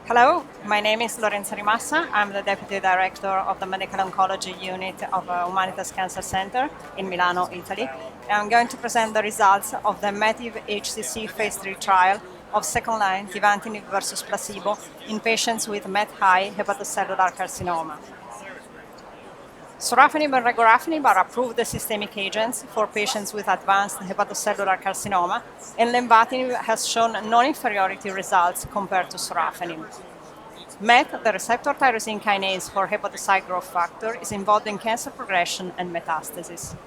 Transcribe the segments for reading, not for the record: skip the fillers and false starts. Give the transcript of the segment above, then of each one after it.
Hello, my name is Lorenza Rimassa. I'm the Deputy Director of the Medical Oncology Unit of Humanitas Cancer Center in Milano, Italy. I'm going to present the results of the METIV-HCC phase 3 trial of second-line Tivantinib versus placebo in patients with MET-high hepatocellular carcinoma. Sorafenib and regorafenib are approved systemic agents for patients with advanced hepatocellular carcinoma, and lenvatinib has shown non-inferiority results compared to sorafenib. MET, the receptor tyrosine kinase for hepatocyte growth factor, is involved in cancer progression and metastasis.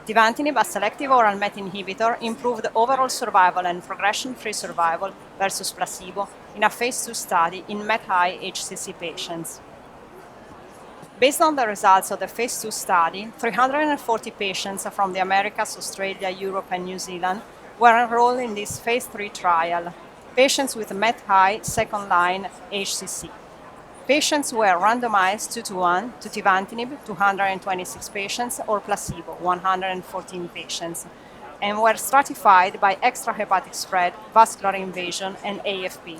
Tivantinib, a selective oral MET inhibitor, improved overall survival and progression-free survival versus placebo in a phase 2 study in MET-high HCC patients. Based on the results of the phase 2 study, 340 patients from the Americas, Australia, Europe, and New Zealand were enrolled in this phase 3 trial, patients with MET-high second-line HCC. Patients were randomized 2-to-1 to Tivantinib, 226 patients, or placebo, 114 patients, and were stratified by extrahepatic spread, vascular invasion, and AFP.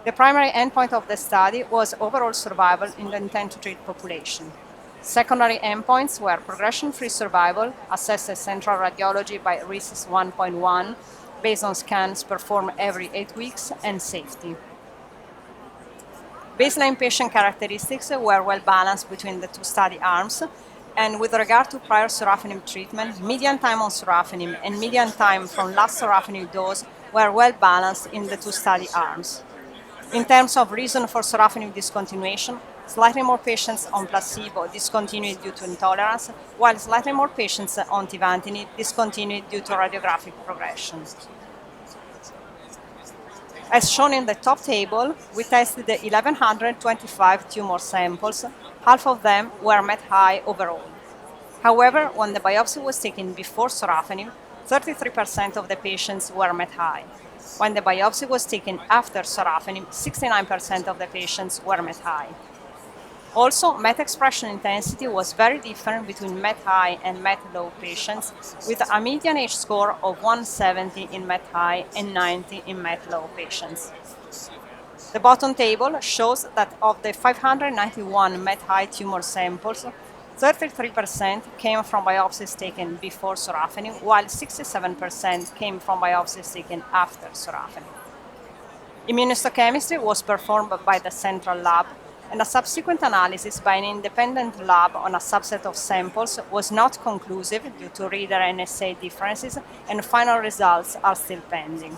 The primary endpoint of the study was overall survival in the intent-to-treat population. Secondary endpoints were progression-free survival, assessed as central radiology by RECIST 1.1, based on scans performed every 8 weeks, and safety. Baseline patient characteristics were well balanced between the two study arms, and with regard to prior sorafenib treatment, median time on sorafenib and median time from last sorafenib dose were well balanced in the two study arms. In terms of reason for sorafenib discontinuation, slightly more patients on placebo discontinued due to intolerance, while slightly more patients on Tivantinib discontinued due to radiographic progression. As shown in the top table, we tested 1,125 tumor samples. Half of them were MET-high overall. However, when the biopsy was taken before sorafenib, 33% of the patients were MET-high. When the biopsy was taken after sorafenib, 69% of the patients were MET-high. Also, MET expression intensity was very different between MET-high and MET-low patients, with a median H-score of 170 in MET-high and 90 in MET-low patients. The bottom table shows that of the 591 MET-high tumor samples, 33% came from biopsies taken before sorafenib, while 67% came from biopsies taken after sorafenib. Immunohistochemistry was performed by the central lab, and a subsequent analysis by an independent lab on a subset of samples was not conclusive due to reader and assay differences, and final results are still pending.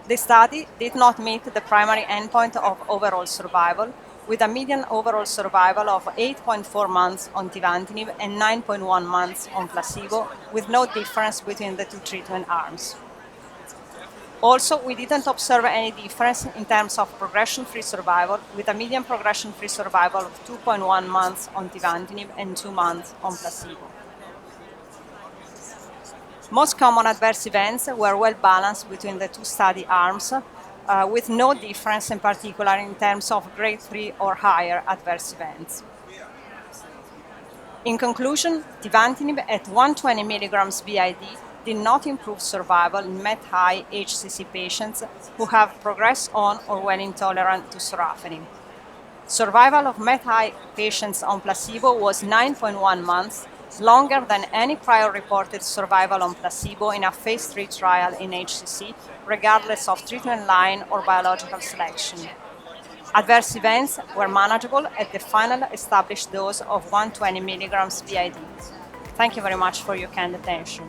The study did not meet the primary endpoint of overall survival, with a median overall survival of 8.4 months on Tivantinib and 9.1 months on placebo, with no difference between the two treatment arms. Also, we didn't observe any difference in terms of progression-free survival, with a median progression-free survival of 2.1 months on Tivantinib and 2 months on placebo. Most common adverse events were well balanced between the two study arms, with no difference in particular in terms of grade 3 or higher adverse events. In conclusion, Tivantinib at 120 mg BID did not improve survival in MET-high HCC patients who have progressed on or were intolerant to sorafenib. Survival of MET-high patients on placebo was 9.1 months, longer than any prior reported survival on placebo in a phase 3 trial in HCC, regardless of treatment line or biological selection. Adverse events were manageable at the final established dose of 120 mg BID. Thank you very much for your kind attention.